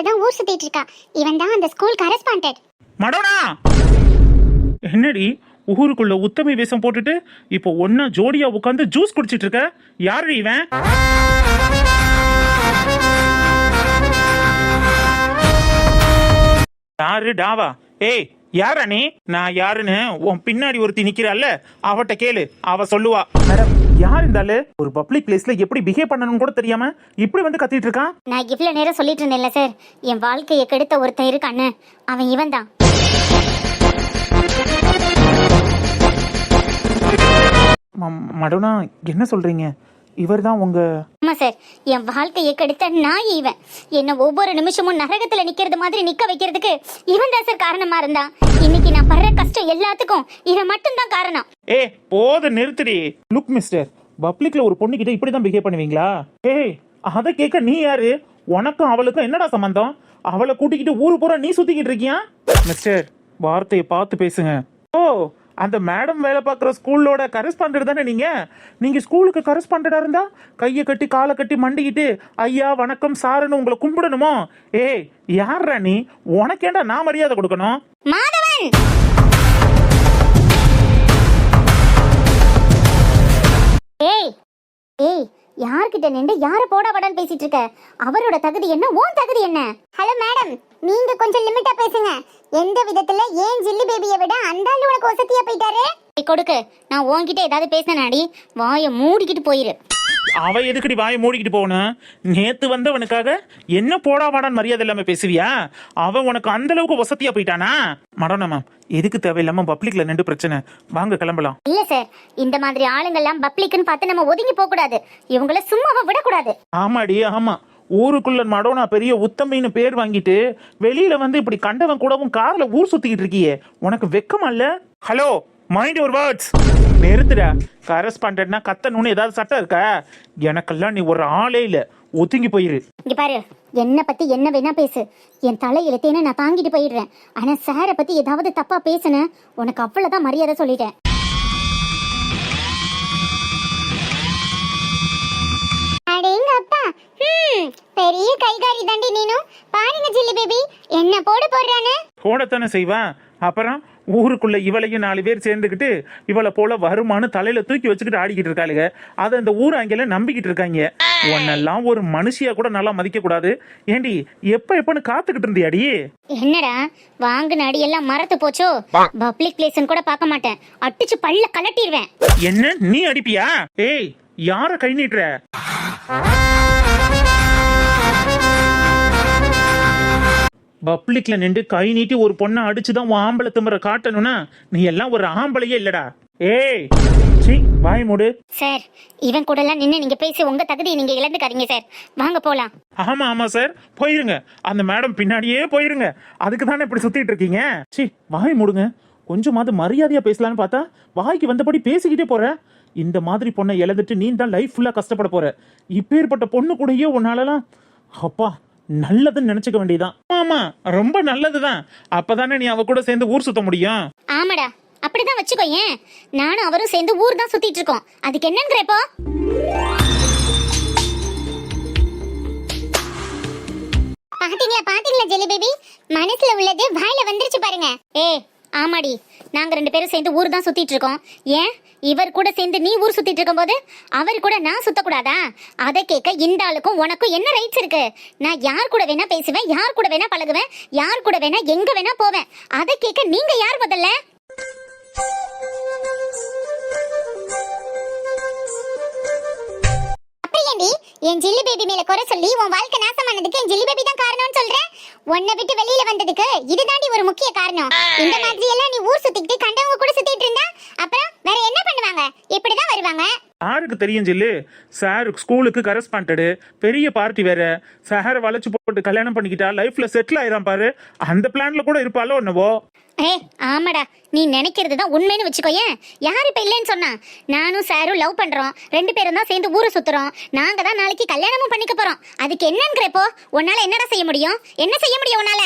தான் ஊர் சுத்திட்டு இருக்கா. இவன் தான் அந்த ஸ்கூல் கரஸ்பாண்டன்ட். மடோனா, என்னடி ஊருக்குள்ள உத்தமி வேஷம் போட்டுட்டு இப்போ ஒன்னா ஜோடியா உட்காந்து ஜூஸ் குடிச்சிட்டு இருக்க? யாரு இவன்? யாரு டாவா? ஏய் யாரா நீ? நான் யாருன்னு உன் பின்னாடி ஒருத்தி நிக்கிறாள்ல, அவட்ட கேளு, அவ சொல்லுவா. மேடம், யார் இருந்தாலு ஒரு பப்ளிக் பிளேஸ்ல எப்படி பிஹேவ் பண்ணணும் கூட தெரியாம இப்படி வந்து கத்திட்டு இருக்கான்? நான் இவ்வளவு நேரம் சொல்லிட்டு இருந்தேன்ல சார், என் வாழ்க்கையை கெடுத்த ஒருத்தன் இருக்கான்னு, அவன் இவன் தான். மடோனா, என்ன சொல்றீங்க? இவர் தான் உங்க? ஆமா சார், என் வாழ்க்கையை கெடுத்த நாய் இவன். என்ன ஒவ்வொரு நிமிஷமும் நரகத்துல நிக்கிறது மாதிரி நிக்க வைக்கிறதுக்கு இவன் தான் சார் காரணமா இருந்தான். இன்னைக்கு நான் படுற கஷ்டம் எல்லாத்துக்கும் இவன் மட்டும் தான் காரணம். ஏ போது நிறுத்துடி. லுக் மிஸ்டர், பப்ளிக்ல ஒரு பொண்ணு கிட்ட இப்படிதான் பிஹேவ் பண்ணுவீங்களா? ஏய், அதை கேட்க நீ யாரு? உனக்கும் அவளுக்கும் என்னடா சம்பந்தம்? அவளை கூட்டிக்கிட்டு ஊரு பூரா நீ சுத்திக்கிட்டு இருக்கியா? மிஸ்டர், வார்த்தையை பார்த்து பேசுங்க. ஓ, அந்த மேடம் வேலை பார்க்குற ஸ்கூலோட கரஸ்பாண்டன்ட் தானே நீங்க? நீங்க ஸ்கூலுக்கு கரஸ்பாண்டண்டா இருந்தா கையை கட்டி காலை கட்டி மண்டிக்கிட்டு ஐயா வணக்கம் சாருன்னு உங்களை கும்பிடணுமோ? ஏய் யாரா நீ? உனக்கேண்டா நான் மரியாதை கொடுக்கணும்? மாதவன், ஏய் ஏய், யார்கிட்ட நின்று யார போடா படான்னு பேசிட்டு இருக்க? அவரோட தகுதி என்ன, உன் தகுதி என்ன? ஹலோ மேடம், நீங்க கொஞ்சம் லிமிட்டா பேசுங்க. எந்த விதத்துல ஏன் ஜில்லி பேபியை விட அந்த ஆளு உனக்கு வசதியா போயிட்டாரு? கொடுக்கு, நான் உன்கிட்ட ஏதாவது பேசினாடி வாயை மூடிக்கிட்டு போயிரு. அவ எதுக்கடி வாயை மூடிக்கிட்டு போகணும்? நேத்து வந்தவனுக்காக என்ன போடா வாடான்னு மரியாதை இல்லாம பேசுவியா? அவன் உனக்கு அந்த அளவுக்கு வசதியா போயிட்டானா? மடோனா மேம், எதுக்கு தேவையில்லாம பப்ளிக்ல நின்று பிரச்சனை? வாங்க கிளம்பலாம். இல்ல சார், இந்த மாதிரி ஆளுங்கெல்லாம் பப்ளிக்னு பார்த்து நம்ம ஒதுங்கி போக கூடாது. இவங்கள சும்மாவா விடக்கூடாது. ஆமாடி ஆமா, ஊருக்குள்ள மடோனா பெரிய உத்தமின்னு பேர் வாங்கிட்டு வெளியில வந்து இப்படி கண்டவன் கூடவும் கார்ல ஊர் சுத்திக்கிட்டு இருக்கியே, உனக்கு வெக்கமா இல்ல? Hello, mind your words. நிறுத்துடா. கரஸ்பாண்டன்ட்னா கத்தணும்னு ஏதாவது சட்டம் இருக்கா? எனக்கெல்லாம் நீ ஒரு ஆளே இல்ல, ஒதுங்கி போயிரு. இங்க பாரு, என்ன பத்தி என்ன வேணா பேசு, என் தலை இழுத்தேன்னு நான் தாங்கிட்டு போயிடுறேன். ஆனா சாரை பத்தி ஏதாவது தப்பா பேசுன உனக்கு அவ்வளவுதான் மரியாதை சொல்லிட்டேன். அப்பா, பெரிய கைகாரி தாண்டி நீனும். பாருங்க ஜில்லி பேபி என்ன போடுறானே. போடத்தானே செய்வான். அப்புறம் ஊருக்குள்ள இவளையும் 4 பேர் சேர்ந்துக்கிட்டு இவளை போல வருமானு தலையில தூக்கி வச்சுக்கிட்டு ஆடிக்கிட்டு இருக்காளுங்க. அதை அந்த ஊர் அங்கெல்ல நம்பிக்கிட்டு இருக்காங்க. உன்னெல்லாம் ஒரு மனுஷியா கூட நல்லா மதிக்க கூடாது. ஏண்டி எப்பன்னு காத்துக்கிட்டு இருந்தியாடி? என்னடா வாங்குன அடி எல்லாம் மறந்து போச்சோ? பப்ளிக் பிளேஸ்னு கூட பார்க்க மாட்டேன், அடிச்சு பல்ல கலட்டிடுவேன். என்ன நீ அடிப்பியா? ஏய், யார கை நீட்டுற? பப்ளிக்ல நின்று கை நீட்டி ஒரு பொண்ணை அடிச்சுதான் உன் ஆம்பளை திமுற காட்டணும்னா நீ எல்லாம் ஒரு ஆம்பளையே இல்லடா. ஏய் சீ, வாய் மூடு. சார், இவன் கூட எல்லாம் நின்னு நீங்க பேசி உங்க தகுதியை நீங்க இழந்துக்காதீங்க சார். வாங்க போலாம். ஆமா ஆமா சார், போயிருங்க. அந்த மேடம் பின்னாடியே போயிருங்க. அதுக்கு தானே இப்படி சுத்திட்டு இருக்கீங்க? சீ, வாய் மூடுங்க. கொஞ்சமாவது மரியாதையா பேசலான்னு பார்த்தா வாய்க்கு வந்தபடி பேசிக்கிட்டே போற. இந்த மாதிரி பொண்ணை இழந்துட்டு நீ தான் லைஃப் ஃபுல்லா கஷ்டப்பட போற. இப்பேற்பட்ட பொண்ணு கூடயே உன்னாலலாம் அப்பா நல்லதுன்னு நினைச்சுக்க வேண்டியதான். ஆமா, ரொம்ப நல்லதுதான். அப்பதானே நீ அவ கூட சேர்ந்து ஊர் சுத்த முடியும். ஆமாடா, அப்படிதான் வச்சுக்கோ. ஏன் நானும் அவரும் சேர்ந்து ஊர் தான் சுத்திட்டு இருக்கோம். அதுக்கு என்னங்கிற இப்போ? பாத்தீங்களா ஜெல்லி பேபி, மனசுல உள்ளது வாயில வந்துருச்சு பாருங்க. ஏய் ஆமாடி, நாங்க 2 பேரும் சேர்ந்து ஊர் தான் சுத்திட்டு இருக்கோம். ஏன் இவர் கூட சேர்ந்து நீ ஊர் சுத்திட்டு இருக்கும் போது அவர் கூட நான் சுத்தக்கூடாதா? அதை கேட்க இந்த ஆளுக்கும் உனக்கும் என்ன ரைட்ஸ் இருக்கு? நான் யார் கூட வேணா பேசுவேன், யார் கூட வேணா பழகுவேன், யார் கூட வேணா எங்க வேணா போவேன். அதை கேட்க நீங்க யார் முதல்ல? அப்படியேண்டி என் ஜில்லி பேபி மேல குறை சொல்லி உன் வாழ்க்கை நாசமானதுக்கு என் ஜில்லி பேபி தான் காரணம்னு சொல்றேன். உன்னை விட்டு வெளியில வந்ததுக்கு இதுதாண்டி ஒரு முக்கிய காரணம். இந்த மாதிரி எல்லாம் நீ ஊர் சுத்திக்கிட்டு கண்டவங்க கூட சுத்திட்டு இருந்தா அப்புறம் வேற என்ன பண்ணுவாங்க? இப்படிதான் வருவாங்க. யாருக்கு தெரியும் ஜில்லு? சார் ஸ்கூலுக்கு கரஸ்பாண்டடு, பெரிய பார்ட்டி வேற. சார வளைச்சு போட்டு கல்யாணம் பண்ணிக்கிட்டா லைஃப்ல செட்டில் ஆயிரம் பாரு. அந்த பிளான்ல கூட இருப்பாளோ என்னவோ. ஆமாடா, நீ நினைக்கிறது தான் உண்மைன்னு வச்சுக்கோயேன். யாரு இப்ப இல்லைன்னு சொன்னா? நானும் சாரும் லவ் பண்றோம், 2 பேரும் தான் சேர்ந்து ஊரை சுத்துறோம். நாங்க தான் நாளைக்கு கல்யாணமும் பண்ணிக்க போறோம். அதுக்கு என்னங்கிறப்போ உன்னால என்னடா செய்ய முடியும்? என்ன செய்ய முடியும் உன்னால?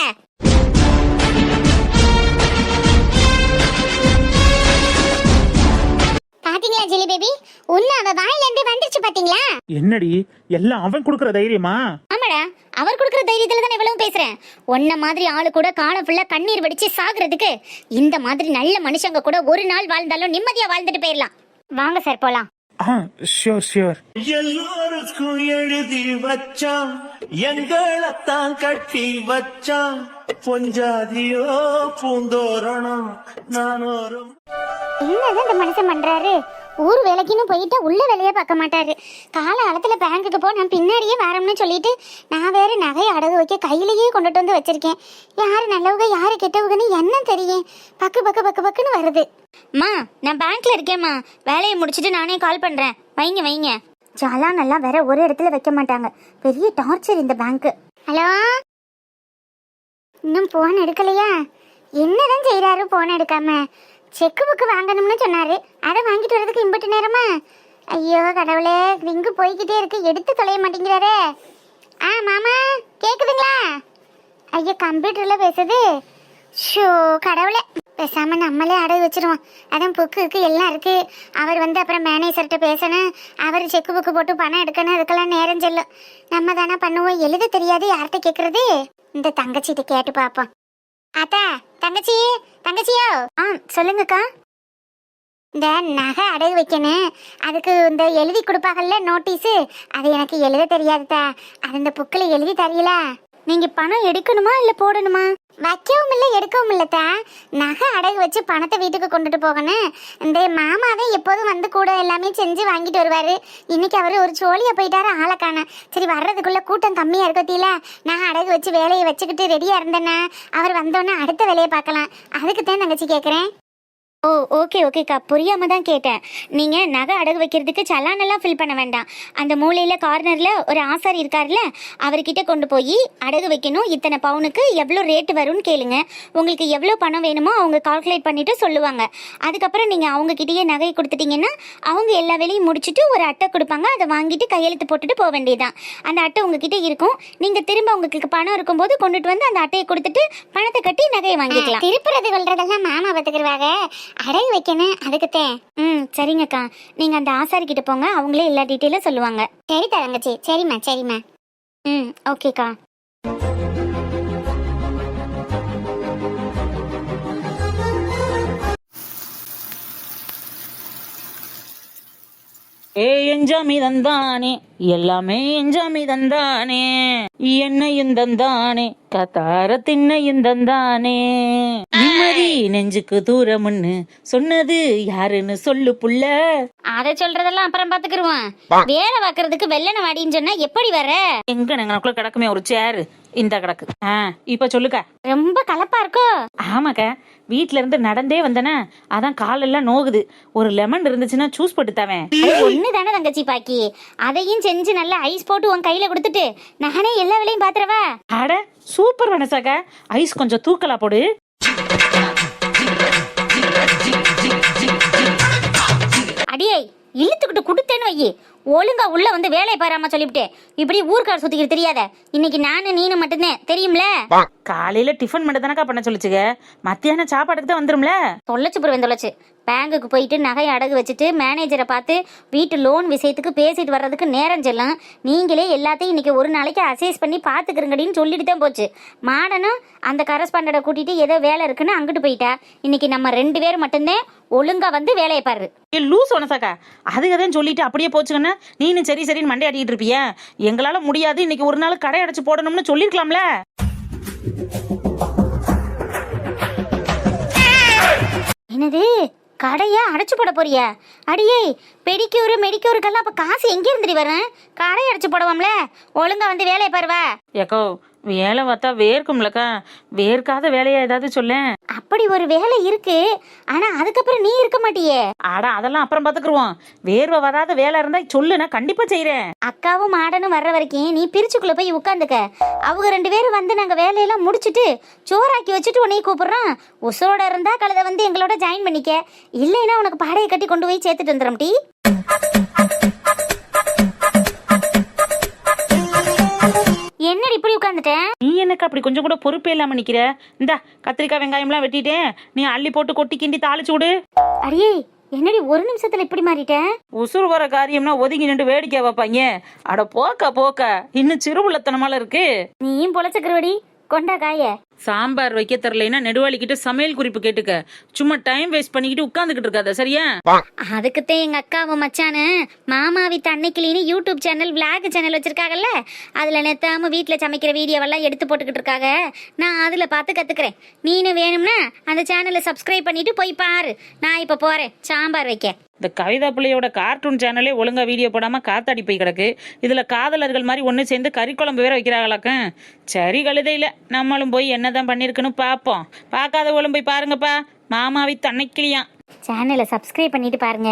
பாத்தீங்களா ஜெல்லி பேபி, உள்ள அவ வாயில இருந்து வந்துருச்சு பாத்தீங்களா? என்னடி எல்லாம் அவன் கொடுக்குற தைரியமா? ஆமாடா, அவர் கொடுக்குற தைரியத்துல தான் இவ்வளவு பேசுறேன். ஒன்ன மாதிரி ஆளு கூட காலம் ஃபுல்லா கண்ணீர் வடிச்சு சாகுறதுக்கு இந்த மாதிரி நல்ல மனுஷங்க கூட ஒரு நாள் வாழ்ந்தாலும் நிம்மதியா வாழ்ந்துட்டு போயிடலாம். வாங்க சார் போலாம். ஷியோர். எல்லோருக்கும் எழுதி வச்சான், எங்களைத்தான் கட்டி வச்சான். பொஞ்சாதியோ பூந்தோரணம் நானோரும். என்னதான் இந்த மனுஷன் பண்றாரு? ஊர் வேலைக்குன்னு போயிட்டு உள்ள வேலையே பார்க்க மாட்டாரு. காலகாலத்துல பேங்குக்கு போ நான் பின்னாடியே வரணும்னு சொல்லிட்டு நான் வேற நகையை அடகு வைக்க கையிலேயே கொண்டுட்டு வந்து வச்சிருக்கேன். யாரு நல்லவங்க யாரு கெட்டவங்கன்னு என்ன தெரியும்? பக்கு பக்கு பக்கு பக்குன்னு வருது. அம்மா நான் பேங்க்ல இருக்கேம்மா, வேலையை முடிச்சிட்டு நானே கால் பண்றேன். வைங்க. ஜாலா நல்லா வேற ஒரு இடத்துல வைக்க மாட்டாங்க. பெரிய டார்ச்சர் இந்த பேங்க். ஹலோ, இன்னும் போன் எடுக்கலையா? என்னதான் செய்யறாரு போன் எடுக்காம? செக்கு புக்கு வாங்கணும்னு சொன்னாரு, அதை வாங்கிட்டு வரதுக்கு இம்பட்டு நேரமா? ஐயோ கடவுளே, ரிங்கு போய்கிட்டே இருக்கு, எடுத்து தொலைய மாட்டேங்கிறாரே. மாமா கேக்குதுங்களா? ஐயோ கம்ப்யூட்டர்ல பேசுது. ஷோ கடவுளே, பேசாம நம்மளே அடகு வச்சிருவோம். அதான் புக்கு இருக்கு எல்லாம் இருக்கு. அவர் வந்து அப்புறம் மேனேஜர்கிட்ட பேசணும், அவர் செக்கு புக்கு போட்டு பணம் எடுக்கணும், அதுக்கெல்லாம் நேரம் செல்லும். நம்ம தானே பண்ணுவோம், எழுத தெரியாது, யார்கிட்ட கேக்குறது? இந்த தங்கச்சிட்ட கேட்டு பாப்போம். அத்தா, தங்கச்சியோ. சொல்லுங்கக்கா. இந்த நகை அடகு வைக்கணும், அதுக்கு இந்த எழுதி கொடுப்பாங்கல்ல நோட்டீஸு, அது எனக்கு எழுத தெரியாதுதா. அது இந்த புக்கில் எழுதி தரீல. நீங்க பணம் எடுக்கணுமா இல்ல போடணுமா? வைக்கவும் இல்லை எடுக்கவும் இல்லத்தா. நகை அடகு வச்சு பணத்தை வீட்டுக்கு கொண்டுட்டு போகணும். இந்த மாமா தான் எப்போதும் வந்து கூட எல்லாமே செஞ்சு வாங்கிட்டு வருவாரு. இன்னைக்கு அவரு ஒரு சோழியா போயிட்டாரு, ஆளை காண. சரி வர்றதுக்குள்ள கூட்டம் கம்மியா இருக்கத்தில நான் அடகு வச்சு வேலையை வச்சுக்கிட்டு ரெடியா இருந்தேன்னா அவர் வந்தோன்னே அடுத்த வேலையை பார்க்கலாம். அதுக்கு தான் தங்கச்சி கேட்குறேன். ஓ ஓகேக்கா, புரியாம தான் கேட்டேன். நீங்க நகை அடகு வைக்கிறதுக்கு சலானெல்லாம் ஃபில் பண்ண வேண்டாம். அந்த மூலையில கார்னர்ல ஒரு ஆசாரி இருக்காருல்ல, அவர்கிட்ட கொண்டு போய் அடகு வைக்கணும். இத்தனை பவுனுக்கு எவ்வளோ ரேட்டு வரும்னு கேளுங்க. உங்களுக்கு எவ்வளோ பணம் வேணுமோ அவங்க கால்குலேட் பண்ணிட்டு சொல்லுவாங்க. அதுக்கப்புறம் நீங்க அவங்க கிட்டேயே நகையை கொடுத்துட்டீங்கன்னா அவங்க எல்லா வேலையும் முடிச்சுட்டு ஒரு அட்டை கொடுப்பாங்க. அதை வாங்கிட்டு கையெழுத்து போட்டுட்டு போக வேண்டியதுதான். அந்த அட்டை உங்ககிட்ட இருக்கும். நீங்க திரும்ப உங்களுக்கு பணம் இருக்கும்போது கொண்டுட்டு வந்து அந்த அட்டையை கொடுத்துட்டு பணத்தை கட்டி நகையை வாங்கிக்கலாம். திருப்புறது கொள்றதெல்லாம் மாமா பார்த்துக்கிடுவாங்க, அடகு வைக்கணும் அதுக்குத்தேன். சரிங்கக்கா, நீங்க அந்த ஆசாரி கிட்ட போங்க, அவங்களே எல்லா டீட்டெயிலும் சொல்லுவாங்க. சரி தங்கச்சி. சரிம்மா. ஓகேக்கா. எஞ்சாமி தந்தானே, எல்லாமே எஞ்சாமி தந்தானே, என்னையும் தந்தானே, கத்தார திண்ணையும் தந்தானே. நிம்மதி நெஞ்சுக்கு தூரம்னு சொன்னது யாருன்னு சொல்லு புள்ள. அதை சொல்றதெல்லாம் அப்புறம் பாத்துக்கிருவான். வேலை பாக்குறதுக்கு வெள்ளன வாடின்னு சொன்னா எப்படி வர? எங்க எனக்குள்ள கிடக்குமே ஒரு சேரு, இந்த கிடக்கு. இப்ப சொல்லுக்க. ரொம்ப கலப்பா இருக்கோ? ஆமாக்கா, வீட்ல இருந்து நடந்தே வந்தனா, அதான் காலெல்லாம் நோகுது. ஒரு லெமன் இருந்துச்சுன்னா ஜூஸ் போட்டு தவேன். ஒண்ணுதானே தங்கச்சி பாக்கி, அதையும் செஞ்சு நல்லா ஐஸ் போட்டு உன் கையில கொடுத்துட்டு நானே எல்லா வேலையும் பாத்துறவா. அட சூப்பர் வனசாக்கா, ஐஸ் கொஞ்சம் தூக்கலா போடு. அடியே இழுத்துக்கிட்டு கொடுத்தேன்னு வையி, ஒழுங்கா உள்ள வந்து வேலையை பாராம சொல்லிவிட்டேன். இப்படி ஊர்க்கார சுத்திக்கிட்டு தெரியாத. இன்னைக்கு நானு நீனு மட்டும்தான் தெரியும்ல. காலையில டிஃபன் மட்டும் தானக்கா பண்ண சொல்லிச்சுங்க, மத்தியானம் சாப்பாடுக்கு தான் வந்துரும்ல. தொலைச்சு பேங்குக்கு போயிட்டு நகை அடகு வச்சுட்டு மேனேஜரை பார்த்து வீட்டு லோன் விஷயத்துக்கு பேசிட்டு வர்றதுக்கு நேரம் செல்லும். நீங்களே எல்லாத்தையும் இன்னைக்கு ஒரு நாளைக்கு அசைஸ் பண்ணி பாத்துக்கிறங்கடின்னு சொல்லிட்டு தான் போச்சு. மாடனும் அந்த கரஸ்பாண்டரை கூட்டிட்டு ஏதோ வேலை இருக்குன்னு அங்கிட்டு போயிட்டா. இன்னைக்கு நம்ம 2 பேர் மட்டும்தான் ஒழுங்கா வந்து வேலையை பாரு. லூஸ் ஒனசாக்கா, அதுக்கதான் சொல்லிட்டு அப்படியே போச்சுங்கன்னா நீனும் சரின்னு மண்டையாட்டிட்டு இருப்பிய. எங்களால முடியாது, இன்னைக்கு ஒரு நாள் கடை அடைச்சு போடணும்னு சொல்லிருக்கலாம்ல. என்னது கடையா அடைச்சு போட போறியா? அடியே பெடிக்யூரு மெடிக்யூருக்கெல்லாம் அப்ப காசு எங்க இருந்துட்டு வரேன்? கடை அடைச்சு போடுவோம்ல, ஒழுங்கா வந்து வேலையை பாருவா. ஏக்கோ வேலை பார்த்தா வேர்க்கும்லக்கா, வேர்க்காத வேலையா ஏதாவது சொல்ல. அப்படி ஒரு வேலை இருக்கு, ஆனா அதுக்கப்புறம் நீ இருக்க மாட்டியே. ஆடா அதெல்லாம் அப்புறம் பாத்துக்குருவோம். வேர்வை வராத வேலை இருந்தா சொல்லு, நான் கண்டிப்பா செய்யறேன். அக்காவும் மாடனும் வர்ற வரைக்கும் நீ பிரிச்சுக்குள்ள போய் உட்காந்துக்க. அவங்க 2 பேரும் வந்து நாங்க வேலையெல்லாம் முடிச்சுட்டு சோறாக்கி வச்சுட்டு உன்னைய கூப்பிடுறோம். உசுரோட இருந்தா கழுத வந்து எங்களோட ஜாயின் பண்ணிக்க, இல்லைன்னா உனக்கு பாடையை கட்டி கொண்டு போய் சேர்த்துட்டு வந்துடும். டீ என்னடி இப்படி உட்காந்துட்டேன்? நீ எனக்கு அப்படி கொஞ்சம் கூட பொறுப்பே இல்லாம நிக்கிற. இந்த கத்திரிக்காய் வெங்காயம் எல்லாம் வெட்டிட்டேன், நீ அள்ளி போட்டு கொட்டி கிண்டி தாளிச்சு விடு. அடியே என்னடி ஒரு நிமிஷத்துல இப்படி மாறிட்ட? உசுறு வர காரியம்னா ஒதுங்கி நின்று வேடிக்கை வைப்பாங்க. அட போக்க போக்க இன்னும் சிறுபுள்ளத்தனமால இருக்கு. நீயும் பொழைச்சுக்கிறவடி, கொண்டா காய. சாம்பார் வைக்க தெரியலைன்னா நெடுவாளிக்கிட்ட சமையல் குறிப்பு கேட்டுக்க. சும்மா டைம் வேஸ்ட் பண்ணிக்கிட்டு உட்காந்துக்கிட்டு இருக்காத, சரியா? அதுக்குத்தான் எங்க அக்காவும் மச்சானு மாமாவி தன்னைக்கிளின்னு யூடியூப் சேனல் விளாக் சேனல் வச்சிருக்காங்கல்ல, அதுல நேத்தாம வீட்டுல சமைக்கிற வீடியோவெல்லாம் எடுத்து போட்டுக்கிட்டு இருக்காங்க. நான் அதுல பார்த்து கத்துக்கிறேன். நீனு வேணும்னா அந்த சேனலை சப்ஸ்கிரைப் பண்ணிட்டு போய் பாரு. நான் இப்ப போறேன் சாம்பார் வைக்க. இந்த கவிதா பிள்ளையோட கார்ட்டூன் சேனலே ஒழுங்கா வீடியோ போடாம காத்தாடி போய் கிடக்கு. இதுல காதலர்கள் மாதிரி ஒன்று சேர்ந்து கறி குழம்பு வேற வைக்கிறாங்களாக்கும். சரி கழுதையில நம்மளும் போய் என்னதான் பண்ணிருக்குன்னு பார்ப்போம். பார்க்காதவளும் போய் பாருங்கப்பா. மாமாவி தன்னைக்கிளியா. சேனலை சப்ஸ்கிரைப் பண்ணிட்டு பாருங்க.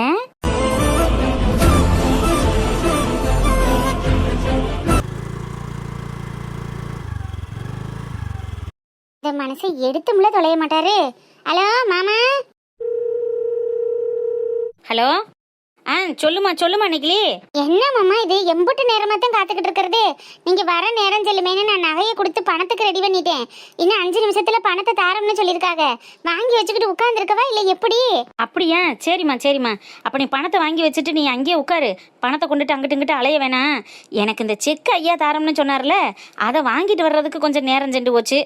இந்த மனசை எடுத்தும்ல தொலைய மாட்டாரு. ஹலோ மாமா. ஹலோ. சொல்லுமா நிக்கிலி. என்ன மாமா இது எம்புட்டு நேரமா தான் காத்துக்கிட்டு இருக்கிறது? நீங்க வர நேரம் சொல்லுமேனு நான் நகையை கொடுத்து பணத்துக்கு ரெடி பண்ணிட்டேன். இன்னும் 5 நிமிஷத்துல பணத்தை தாரம்னு சொல்லியிருக்காங்க. வாங்கி வச்சுக்கிட்டு உட்கார்ந்துருக்கவா இல்ல எப்படி? அப்படியா? சரிம்மா. அப்ப நீ பணத்தை வாங்கி வச்சுட்டு நீ அங்கேயே உட்காரு. பணத்தை கொண்டுட்டு அங்கிட்டு இங்கிட்டு அலைய வேணாம். எனக்கு இந்த செக் ஐயா தாரம்னு சொன்னார்ல, அதை வாங்கிட்டு வர்றதுக்கு கொஞ்சம் நேரம் சென்று போச்சு.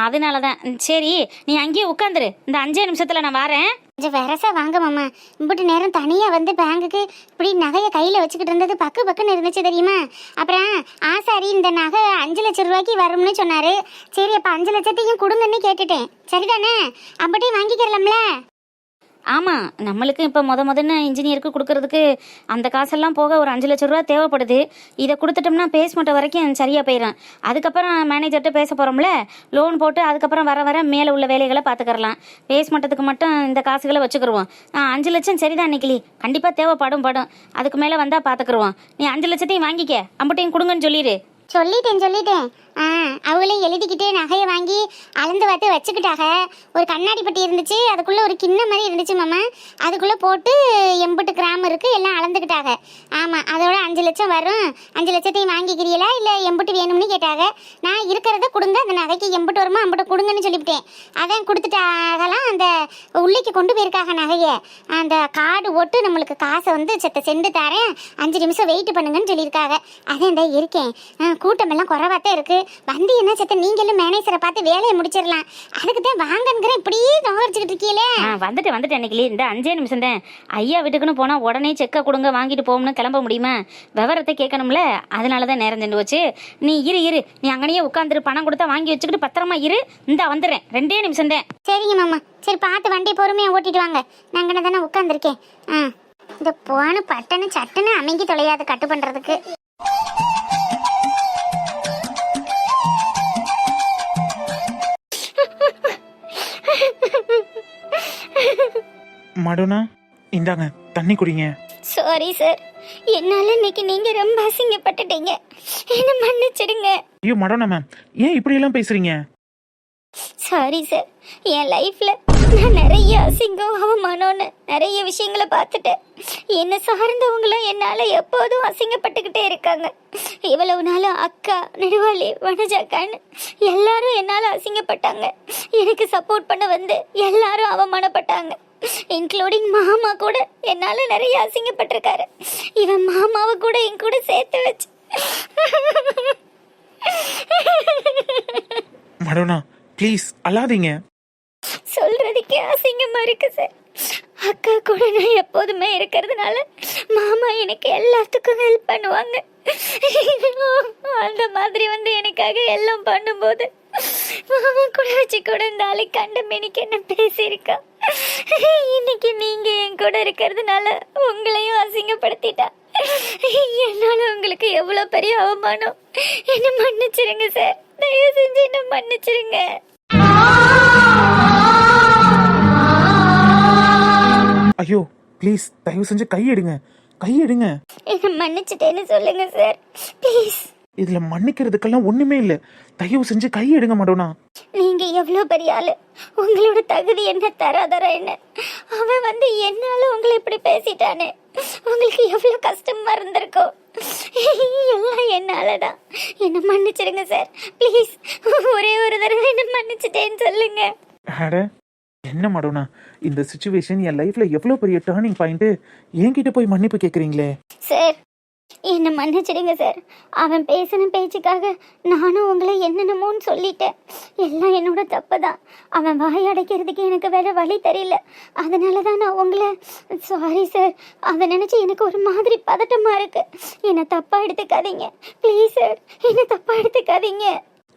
அதனாலதான். சரி நீ அங்கேயே உட்காந்துரு. இந்த 5 நிமிஷத்துல நான் வரேன். கொஞ்சம் வரசா வாங்க மாமா. இம்புட்டு நேரம் தனியா வந்து பேங்குக்கு இப்படி நகையை கையில வச்சுக்கிட்டு இருந்தது பக்குன்னு இருந்துச்சு தெரியுமா? அப்புறம் ஆசாரி இந்த நகை 5 லட்சம் ரூபாய்க்கு வரும்னு சொன்னாரு. சரி அப்ப 5 லட்சத்தையும் கொடுங்கன்னு கேட்டுட்டேன். சரிதானே? அப்பட்டையும் வாங்கிக்கிறலாம்ல? ஆமாம், நம்மளுக்கு இப்போ முதன்னு இன்ஜினியருக்கு கொடுக்கறதுக்கு அந்த காசெல்லாம் போக ஒரு 5 லட்சம் ரூபா தேவைப்படுது. இதை கொடுத்துட்டோம்னா பேஸ்மெண்ட்டை வரைக்கும் சரியாக போயிடும். அதுக்கப்புறம் மேனேஜர்கிட்ட பேச போகிறோம்ல, லோன் போட்டு அதுக்கப்புறம் வர மேலே உள்ள வேலைகளை பார்த்துக்கறலாம். பேஸ்மெண்ட்டத்துக்கு மட்டும் இந்த காசுகளை வச்சுக்கிடுவோம். 5 லட்சம் சரிதான் நிக்கிலி, கண்டிப்பாக தேவைப்படும். அதுக்கு மேலே வந்தால் பார்த்துக்குருவோம். நீ 5 லட்சத்தையும் வாங்கிக்க, அம்பட்டையும் கொடுங்கன்னு சொல்லிடு. சொல்லிட்டேன். அவங்களே எழுதிக்கிட்டு நகையை வாங்கி அளந்து பார்த்து வச்சுக்கிட்டாங்க. ஒரு கண்ணாடி பெட்டி இருந்துச்சு, அதுக்குள்ளே ஒரு கிண்ணம் மாதிரி இருந்துச்சு மாமா. அதுக்குள்ளே போட்டு 80 கிராம் இருக்குது, எல்லாம் அளந்துக்கிட்டாங்க. ஆமாம், அதோட 5 லட்சம் வரும். 5 லட்சத்தையும் வாங்கிக்கிறீங்களா இல்லை 80 வேணும்னு கேட்டாங்க. நான் இருக்கிறத கொடுங்க, அந்த நகைக்கு 80 வருமா 50 கொடுங்கன்னு சொல்லிவிட்டேன். அதான் கொடுத்துட்டாகலாம். அந்த உள்ளிக்கு கொண்டு போயிருக்காங்க நகையை. அந்த கார்டு ஓட்டு நம்மளுக்கு காசை வந்து செண்டு தரேன், 5 நிமிஷம் வெயிட் பண்ணுங்கன்னு சொல்லியிருக்காங்க. அதான் இந்த இருக்கேன். கூட்டமெல்லாம் குறைவாத்தான் இருக்குது. வந்து என்ன செத்த நீங்களும் மேனேஜரை பார்த்து வேலையை முடிச்சிடலாம். அதுக்கு தான் வாங்கங்கிறேன். இப்படியே நோகரிச்சுக்கிட்டு இருக்கீங்களே. வந்துட்டு அன்னைக்கு இந்த 5 நிமிஷம் தான். ஐயா வீட்டுக்குன்னு போனால் உடனே செக்கை கொடுங்க வாங்கிட்டு போகணும்னு கிளம்ப முடியுமா? விவரத்தை கேட்கணும்ல, அதனால தான் நேரம் சென்று வச்சு. நீ இரு, நீ அங்கனையே உட்காந்துரு. பணம் கொடுத்தா வாங்கி வச்சுக்கிட்டு பத்திரமா இரு. வந்துடுறேன். 2 நிமிஷம் தான். சரிங்க மாமா. சரி பார்த்து வண்டி பொறுமையாக ஓட்டிட்டு வாங்க. நான் அங்கே தானே உட்காந்துருக்கேன். இந்த போன பட்டன்னு சட்டுன்னு அமைங்கி தொலையாது கட்டு பண்ணுறதுக்கு. மடோனா, இந்தாங்க தண்ணி குடிங்க. சாரி சார், என்னால இன்னைக்கு நீங்க ரொம்ப அசிங்கப்பட்டுட்டீங்க. என்ன மன்னிச்சிடுங்க. ஐயோ மடோனா மேம், ஏன் இப்படி எல்லாம் பேசுறீங்க? சாரி சார், என் லைஃப்ல நான் நிறைய அசிங்கம் அவமானம்னு நிறைய விஷயங்களை பார்த்துட்டேன். என்னை சார்ந்தவங்களும் என்னால் எப்போதும் அசிங்கப்பட்டுக்கிட்டே இருக்காங்க. இவ்வளவு நாள் அக்கா, நெடுவாளி, வனஜாக்கான்னு எல்லாரும் என்னால் அசிங்கப்பட்டாங்க. எனக்கு சப்போர்ட் பண்ண வந்து எல்லாரும் அவமானப்பட்டாங்க. இன்க்ளூடிங் மாமா கூட என்னால் நிறைய அசிங்கப்பட்டிருக்காரு. இவன் மாமாவை கூட என் கூட சேர்த்து வச்சு. மடோனா ப்ளீஸ் அழாதீங்க. சொல்றதுக்கே அசிங்கமா இருக்கு சார். அக்கா கூட நான் எப்போதுமே இருக்கிறதுனால மாமா எனக்கு எல்லாத்துக்கும் ஹெல்ப் பண்ணுவாங்க. அந்த மாதிரி வந்து எனக்காக எல்லாம் பண்ணும்போது மாமா கூட வச்சு கூட இந்த ஆளை கண்ட மேனிக்கு என்ன பேசியிருக்கா. இன்னைக்கு நீங்க என் கூட இருக்கிறதுனால உங்களையும் அசிங்கப்படுத்திட்டா. என்னால உங்களுக்கு எவ்வளவு பெரிய அவமானம். என்ன மன்னிச்சிருங்க சார், தயவு செஞ்சு என்ன மன்னிச்சிருங்க. ஐயோ ப்ளீஸ் தயவு செஞ்சு கையெடுங்க. என்ன மன்னிச்சிட்டேன்னு சொல்லுங்க சார் ப்ளீஸ். இதுல மன்னிக்கிறதுக்கெல்லாம் ஒண்ணுமே இல்ல. தயவு செஞ்சு கையெடுங்க மடோனா. நீங்க எவ்வளவு பெரிய ஆளு, உங்களோட தகுதி என்ன, தராதரா என்ன? அவன் வந்து என்னால உங்களை இப்படி பேசிட்டானே, உங்களுக்கு எவ்வளவு கஷ்டமா இருந்திருக்கும். எல்லாம் என்னாலதான். என்ன மன்னிச்சிருங்க சார் ப்ளீஸ். ஒரே ஒரு தடவை என்ன மன்னிச்சிட்டேன்னு சொல்லுங்க. அட என்ன மடோனா, இந்த சுச்சுவேஷன் என் லைஃப்ல எவ்வளோ பெரிய டேர்னிங் பாயிண்ட், என்கிட்ட போய் மன்னிப்பு கேட்குறீங்களே. சார் என்னை மன்னிச்சிடுங்க சார். அவன் பேசின பேச்சுக்காக நானும் உங்களை என்னென்னமோன்னு சொல்லிட்டேன். எல்லாம் என்னோட தப்பு தான். அவன் வாய் அடைக்கிறதுக்கு எனக்கு வேற வழி தெரியல. அதனால தான் நான் உங்களை சாரி சார். அதை நினச்சி எனக்கு ஒரு மாதிரி பதட்டமாக இருக்கு. என்னை தப்பாக எடுத்துக்காதீங்க ப்ளீஸ் சார். என்னை தப்பாக எடுத்துக்காதீங்க.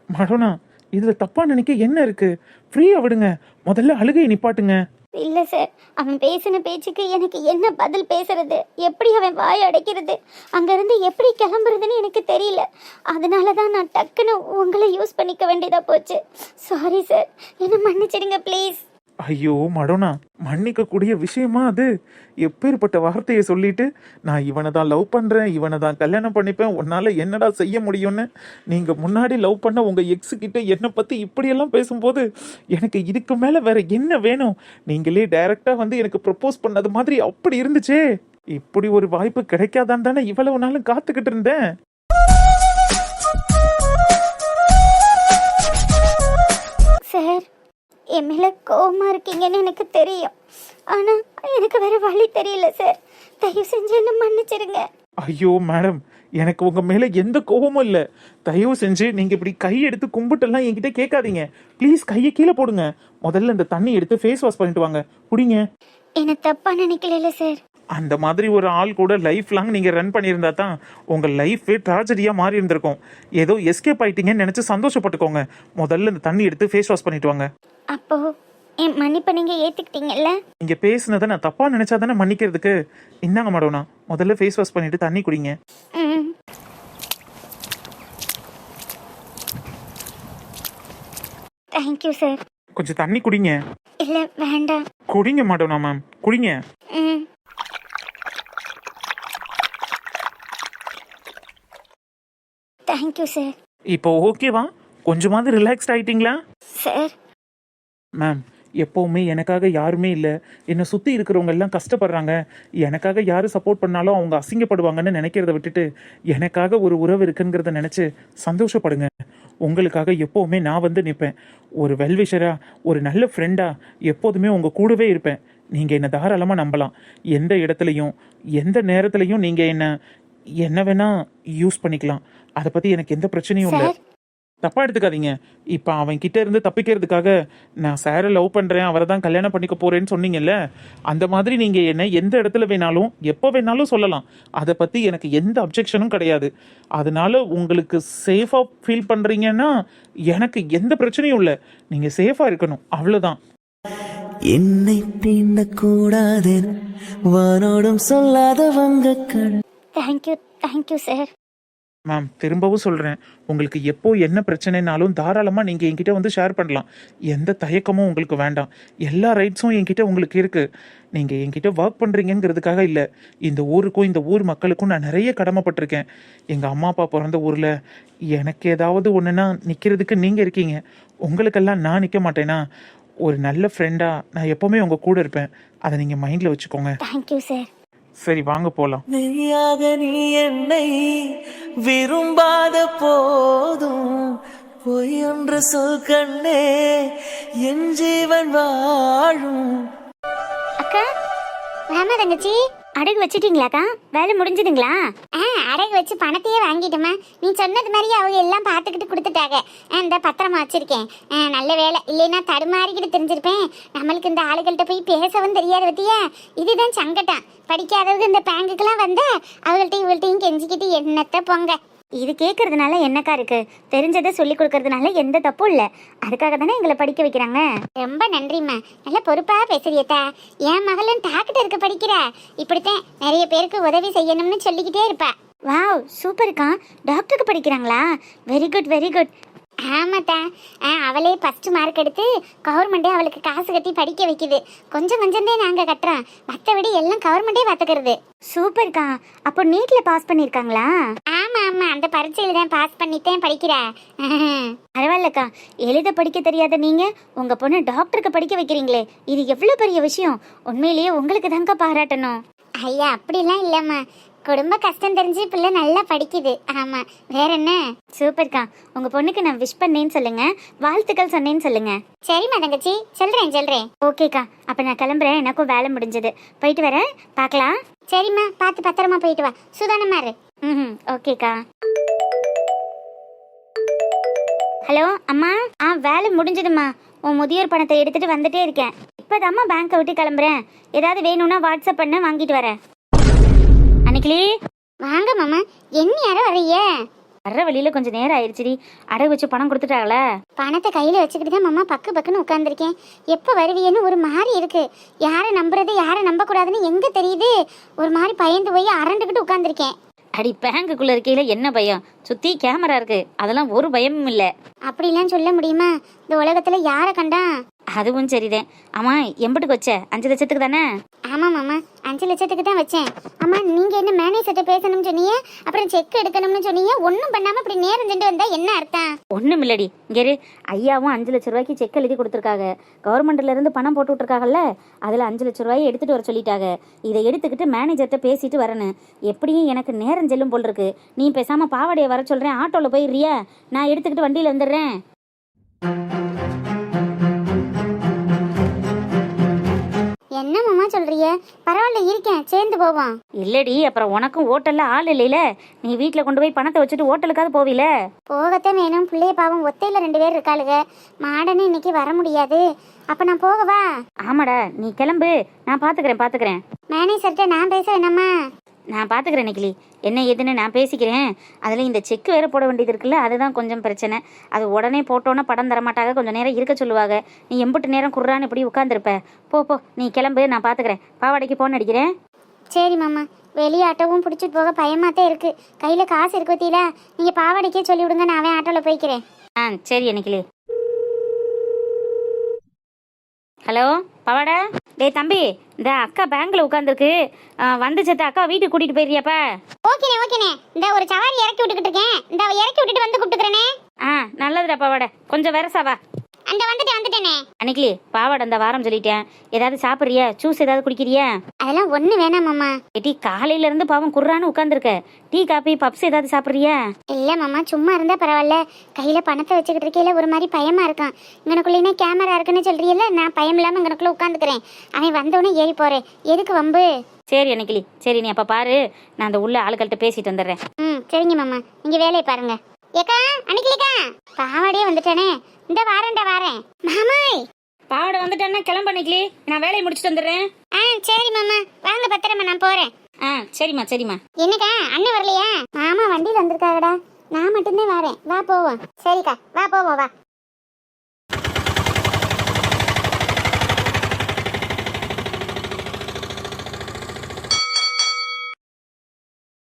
மடோனா, இதுல தப்பா நினைக்க என்ன இருக்கு? ஃப்ரீயா விடுங்க. முதல்ல அழுகையை நிப்பாட்டுங்க. இல்லை சார், அவன் பேசின பேச்சுக்கு எனக்கு என்ன பதில் பேசுறது, எப்படி அவன் வாய் அடைக்கிறது, அங்கேருந்து எப்படி கிளம்புறதுன்னு எனக்கு தெரியல. அதனால தான் நான் டக்குன்னு உங்களை யூஸ் பண்ணிக்க வேண்டியதாக போச்சு. சாரி சார், என்னை மன்னிச்சிடுங்க ப்ளீஸ். ஐயோ மடோனா, மன்னிக்க கூடிய விஷயமா அது? எப்பேற்பட்ட வார்த்தையை சொல்லிட்டு நான் இவனை தான் லவ் பண்றேன், இவனை தான் கல்யாணம் பண்ணிப்பேன், உன்னால என்னடா செய்ய முடியும்னு நீங்க முன்னாடி லவ் பண்ண உங்க எக்ஸு கிட்ட என்னை பத்தி இப்படியெல்லாம் பேசும்போது எனக்கு இதுக்கு மேல வேற என்ன வேணும்? நீங்களே டைரக்டா வந்து எனக்கு ப்ரப்போஸ் பண்ணது மாதிரி அப்படி இருந்துச்சே. இப்படி ஒரு வாய்ப்பு கிடைக்காதான் தானே இவ்வளவு நாளும் காத்துக்கிட்டு இருந்தேன். சார், என் மேலே கோவமாக இருக்கீங்கன்னு எனக்கு தெரியும். ஆனால் எனக்கு வேற வழி தெரியல சார். தயவு செஞ்சு என்ன மன்னிச்சிடுங்க. ஐயோ மேடம், எனக்கு உங்க மேல எந்த கோபமும் இல்லை. தயவு செஞ்சு நீங்க இப்படி கை எடுத்து கும்பிட்டெல்லாம் என்கிட்ட கேட்காதீங்க. ப்ளீஸ் கையை கீழே போடுங்க. முதல்ல இந்த தண்ணி எடுத்து ஃபேஸ் வாஷ் பண்ணிட்டு வாங்க, குடிங்க. என்ன தப்பா நினைக்கல சார். அந்த மாதிரி ஒரு ஆள் கூட லைஃப் லாங் நீங்க ரன் பண்ணியிருந்தா தான் உங்க லைஃபே ட்ராஜடியா மாறி இருந்திருக்கும். ஏதோ எஸ்கேப் ஆயிட்டீங்கன்னு நினைச்சு சந்தோஷப்பட்டுக்கோங்க. முதல்ல இந்த தண்ணி எடுத்து ஃபேஸ் வாஷ் பண்ணிட்டு வாங்க. அப்போ என் மன்னிப்பை நீங்க ஏத்துக்கிட்டீங்கல்ல? நீங்க பேசுனதை நான் தப்பா நினைச்சா தானே மன்னிக்கிறதுக்கு. இந்தாங்க மடோனா, முதல்ல ஃபேஸ் வாஷ் பண்ணிட்டு தண்ணி குடிங்க. Thank you sir. கொஞ்சம் தண்ணி குடிங்க. இல்ல வேண்டாம். குடிங்க மடோனா மேம், குடிங்க. Thank you sir. இப்போ ஓகேவா? கொஞ்சமாவது ரிலாக்ஸ்ட் ஆயிட்டீங்களா? சார் மேம், எப்போவுமே எனக்காக யாருமே இல்லை, என்னை சுற்றி இருக்கிறவங்க எல்லாம் கஷ்டப்படுறாங்க, எனக்காக யார் சப்போர்ட் பண்ணாலும் அவங்க அசிங்கப்படுவாங்கன்னு நினைக்கிறத விட்டுட்டு எனக்காக ஒரு உறவு இருக்குங்கிறத நினச்சி சந்தோஷப்படுங்க. உங்களுக்காக எப்போவுமே நான் வந்து நிற்பேன். ஒரு வெல்விஷரா, ஒரு நல்ல ஃப்ரெண்டாக எப்போதுமே உங்கள் கூடவே இருப்பேன். நீங்கள் என்னை தாராளமாக நம்பலாம். எந்த இடத்துலையும் எந்த நேரத்துலையும் நீங்கள் என்ன வேணால் யூஸ் பண்ணிக்கலாம். அதை பற்றி எனக்கு எந்த பிரச்சனையும் இல்லை. தப்பா எடுத்துக்காதீங்க. இப்போ அவன் கிட்ட இருந்து தப்பிக்கிறதுக்காக நான் சாரை லவ் பண்ணுறேன், அவரை தான் கல்யாணம் பண்ணிக்க போகிறேன்னு சொன்னீங்கல்ல, அந்த மாதிரி நீங்கள் என்ன எந்த இடத்துல வேணாலும் எப்போ வேணாலும் சொல்லலாம். அதை பற்றி எனக்கு எந்த அப்ஜெக்ஷனும் கிடையாது. அதனால உங்களுக்கு சேஃபாக ஃபீல் பண்ணுறீங்கன்னா எனக்கு எந்த பிரச்சனையும் இல்லை. நீங்கள் சேஃபாக இருக்கணும், அவ்வளோதான். என்னை தீண்டக்கூடாது வானோடும் சொல்லாத வங்கக்கடல். Thank you sir. மேம், திரும்பவும் சொல்கிறேன், உங்களுக்கு எப்போ என்ன பிரச்சனைனாலும் தாராளமாக நீங்கள் என்கிட்ட வந்து ஷேர் பண்ணலாம். எந்த தயக்கமும் உங்களுக்கு வேண்டாம். எல்லா ரைட்ஸும் என்கிட்ட உங்களுக்கு இருக்குது. நீங்கள் என்கிட்ட ஒர்க் பண்ணுறீங்கிறதுக்காக இல்லை, இந்த ஊருக்கும் இந்த ஊர் மக்களுக்கும் நான் நிறைய கடமைப்பட்டிருக்கேன். எங்கள் அம்மா அப்பா பிறந்த ஊரில் எனக்கு ஏதாவது ஒன்றுனா நிற்கிறதுக்கு நீங்கள் இருக்கீங்க. உங்களுக்கெல்லாம் நான் நிற்க மாட்டேனா? ஒரு நல்ல ஃப்ரெண்டாக நான் எப்போவுமே உங்கள் கூட இருப்பேன். அதை நீங்கள் மைண்டில் வச்சுக்கோங்க. Thank you sir. சரி, வாங்க போகலாம். மெய்யாக நீ என்னை விரும்பாத போதும் பொய் என்று சொல் கண்ணே, என் ஜீவன் வாழும். அக்கா, வாமா தங்கச்சி. அடகு வச்சிட்டீங்களாக்கா? வேலை முடிஞ்சதுங்களா? அடகு வச்சு பணத்தையே வாங்கிட்டோமா. நீ சொன்னது மாதிரி அவங்க எல்லாம் பார்த்துக்கிட்டு கொடுத்துட்டாங்க. இந்த பத்திரமா வச்சிருக்கேன். நல்ல வேலை, இல்லைன்னா தடுமாறிக்கிட்டு தெரிஞ்சிருப்பேன். நம்மளுக்கு இந்த ஆளுகள்கிட்ட போய் பேசவும் தெரியாது பத்தியா. இதுதான் சங்கட்டம். படிக்காதவங்க இந்த பேங்குக்கெல்லாம் வந்தா அவங்கள்ட்டையும் இவள்கிட்டையும் கெஞ்சிக்கிட்டு என்னத்த போங்க. இது கேட்கறதுனால என்னக்கா இருக்கு? தெரிஞ்சதை சொல்லி கொடுக்கறதுனால எந்த தப்பும் இல்லை. அதுக்காக தானே எங்களை படிக்க வைக்கிறாங்க. ரொம்ப நன்றிம்மா, நல்ல பொறுப்பா பேசுறியத்தா. என் மகளும் டாக்டர் இருக்க படிக்கிற. இப்படித்தான் நிறைய பேருக்கு உதவி செய்யணும்னு சொல்லிக்கிட்டே இருப்பா. வாவ், சூப்பர்க்கா. டாக்டருக்கு படிக்கிறாங்களா? Very good very good. ஆமாத்தா, அவளே ஃபர்ஸ்ட் மார்க் எடுத்து கவர்மெண்ட்டே அவளுக்கு காசு கட்டி படிக்க வைக்குது. கொஞ்சம் தான் நாங்கள் கட்டுறோம், மற்றபடி எல்லாம் கவர்மெண்ட்டே பார்த்துக்கிறது. சூப்பர்க்கா. அப்போ நீட்ல பாஸ் பண்ணியிருக்காங்களா? ஆமாம், அந்த பரீட்சையில் தான் பாஸ் பண்ணிட்டேன் படிக்கிறா. பரவாயில்லக்கா. எழுத படிக்க தெரியாத நீங்கள் உங்கள் பொண்ணு டாக்டருக்கு படிக்க வைக்கிறீங்களே, இது எவ்வளோ பெரிய விஷயம். உண்மையிலேயே உங்களுக்கு தாங்க பாராட்டணும். ஐயா, அப்படிலாம் இல்லைம்மா. குடும்ப கஷ்டம் தெரிஞ்சு பிள்ளை நல்லா படிக்குது. ஆமா, வேற என்ன? சூப்பர்க்கா. உங்க பொண்ணுக்கு நான் விஷ் பண்ணேன்னு சொல்லுங்க, வாழ்த்துக்கள் சொன்னேன்னு சொல்லுங்க. சரிம்மா தங்கச்சி, சொல்றேன். ஓகேக்கா, அப்ப நான் கிளம்புறேன், எனக்கும் வேலை முடிஞ்சது. போயிட்டு வரேன், பார்க்கலாம். சரிம்மா, பார்த்து பத்திரமா போயிட்டு வா, சுதானமா இரு. ம், ஓகேக்கா. ஹலோ அம்மா. வேலை முடிஞ்சதும்மா. உன் முதியோர் பணத்தை எடுத்துட்டு வந்துட்டே இருக்கேன். இப்போதாம்மா பேங்கை விட்டு கிளம்புறேன். ஏதாவது வேணும்னா வாட்ஸ்அப் பண்ண, வாங்கிட்டு வரேன். அன்னைக்கிளி, வாங்க மாமா. என்ன யாரோ வரைய? வர்ற வழியில கொஞ்சம் நேரம் ஆயிடுச்சுடி. அடகு வச்சு பணம் கொடுத்துட்டாங்களா? பணத்தை கையில வச்சுக்கிட்டு தான் மாமா பக்குன்னு உட்காந்துருக்கேன். எப்போ வருவியன்னு ஒரு மாதிரி இருக்கு. யாரை நம்புறது யாரை நம்ப கூடாதுன்னு எங்க தெரியுது. ஒரு மாதிரி பயந்து போய் அரண்டுகிட்டு உட்காந்துருக்கேன். அடி பேங்குக்குள்ள இருக்கையில என்ன பயம்? சுத்தி கேமரா இருக்கு, அதெல்லாம் ஒரு பயமும் இல்ல. அப்படிலாம் சொல்ல முடியுமா? இந்த உலகத்துல யாரை கண்டா? அதுவும் சரிதான். ஆமா, எம்பட்டுக்கு வச்ச? 5 லட்சத்துக்கு தானே? ஆமா மாமா, 5 லட்சத்துக்கு தான் வச்சேன். அம்மா, நீங்க என்ன மேனேஜர்கிட்ட பேசணும்னு சொன்னீங்க, அப்புறம் செக் எடுக்கணும்னு சொன்னீங்க. ஒன்றும் பண்ணாம இப்படி நேரம் சென்று வந்தா என்ன அர்த்தம்? ஒண்ணும் இல்லடி. இங்கே ஐயாவும் 5 லட்ச ரூபாய்க்கு செக் எழுதி கொடுத்துருக்காங்க. கவர்மெண்ட்ல இருந்து பணம் போட்டு விட்டுருக்காங்கல்ல, அதுல 5 லட்ச ரூபாயை எடுத்துட்டு வர சொல்லிட்டாங்க. இதை எடுத்துக்கிட்டு மேனேஜர்கிட்ட பேசிட்டு வரணும். எப்படியும் எனக்கு நேரம் செல்லும் போல் இருக்கு. நீ பேசாம பாவாடையை வர சொல்றேன், ஆட்டோல போயிடுறியா? நான் எடுத்துக்கிட்டு வண்டியில வந்துடுறேன். என்ன மாமா சொல்றிய? பரவாயில்ல, இருக்கேன், சேர்ந்து போவோம். இல்லடி, அப்புறம் உனக்கும் ஹோட்டல்ல ஆள் இல்லையில. நீ வீட்டுல கொண்டு போய் பணத்தை வச்சுட்டு ஹோட்டலுக்காவது போவில? போகத்தான் வேணும். பிள்ளைய பாவம், ஒத்தையில 2 பேர் இருக்காளுங்க. மாடனே இன்னைக்கு வர முடியாது. அப்ப நான் போகவா? ஆமாடா, நீ கிளம்பு, நான் பாத்துக்கிறேன். மேனேஜர்கிட்ட நான் பேச வேணாமா? நான் பாத்துக்கிறேன் நிக்கிலி, என்ன ஏதுன்னு நான் பேசிக்கிறேன். அதுல இந்த செக் வேற போட வேண்டியது இருக்குல்ல, அதுதான் கொஞ்சம் பிரச்சனை. அது உடனே போட்டோன்னா படம் தரமாட்டாங்க, கொஞ்சம் நேரம் இருக்க சொல்லுவாங்க. நீ எம்பிட்டு நேரம் குர்றான்னு இப்படி உட்காந்துருப்ப. போ, நீ கிளம்பு, நான் பாத்துக்கிறேன். பாவாடைக்கு போன் அடிக்கிறேன். சரி மாமா. வெளியே ஆட்டோவும் பிடிச்சிட்டு போக பயமாத்தான் இருக்கு. கையில காசு இருக்கு பத்தியில. நீங்க பாவாடைக்கே சொல்லி விடுங்க, நான் அவன் ஆட்டோல போய்க்கிறேன். சரி நிக்கிலி. ஹலோ பவாடா. டேய் தம்பி, இந்த அக்கா பேங்க்ல உட்காந்துருக்கு. வந்து சேர்த்து அக்கா வீட்டுக்கு கூட்டிட்டு போயிடுறியாப்பா? ஓகேண்ணே. இந்த ஒரு சவாரி இறக்கி விட்டுக்கிட்டு இருக்கேன். இந்த இறக்கி விட்டுட்டு வந்து கூப்பிட்டுக்கிறேனே. நல்லதுடா பவாடா, கொஞ்சம் வரசாவா. அந்த வந்துட்டேனே. அன்னைக்கு பாவாடை அந்த வாரம் சொல்லிட்டேன். ஏதாவது சாப்பிட்றியா? ஜூஸ் ஏதாவது குடிக்கிறியா? அதெல்லாம் ஒண்ணு வேணாம் மாமா. டீ காலையில இருந்து பாவம் குர்றான்னு உட்காந்துருக்க. டீ காபி பப்ஸ் ஏதாவது சாப்பிட்றியா? இல்ல மாமா, சும்மா இருந்தா பரவாயில்ல. கையில பணத்தை வச்சுக்கிட்டு இருக்கையில ஒரு மாதிரி பயமா இருக்கான். இங்கனக்குள்ள கேமரா இருக்குன்னு சொல்றீல்ல, நான் பயம் இல்லாம இங்கனக்குள்ள உட்காந்துக்கிறேன். அவன் வந்தோடனே ஏறி போறேன். எதுக்கு வம்பு? சரி அன்னைக்கிளி, சரி நீ அப்ப பாரு, நான் அந்த உள்ள ஆளுகள்கிட்ட பேசிட்டு வந்துடுறேன். சரிங்க மாமா, நீங்க வேலையை பாருங்க. ஏக்கா, அன்னைக்கிலிக்கா, பாவாடியே வந்துட்டானே. இந்த வாரேன் மாமாய். பாவாடை வந்துட்டான்னா கிளம்ப அன்னைக்கிளி, நான் வேலையை முடிச்சுட்டு வந்துடுறேன். சரி மாமா, வாங்க பத்திரமா, நான் போறேன். சரிம்மா. என்னக்கா, அண்ணன் வரலையா? மாமா வண்டியில வந்திருக்காங்கடா, நான் மட்டும்தான் வரேன். வா போவோம். சரிக்கா, வா போவோம், வா.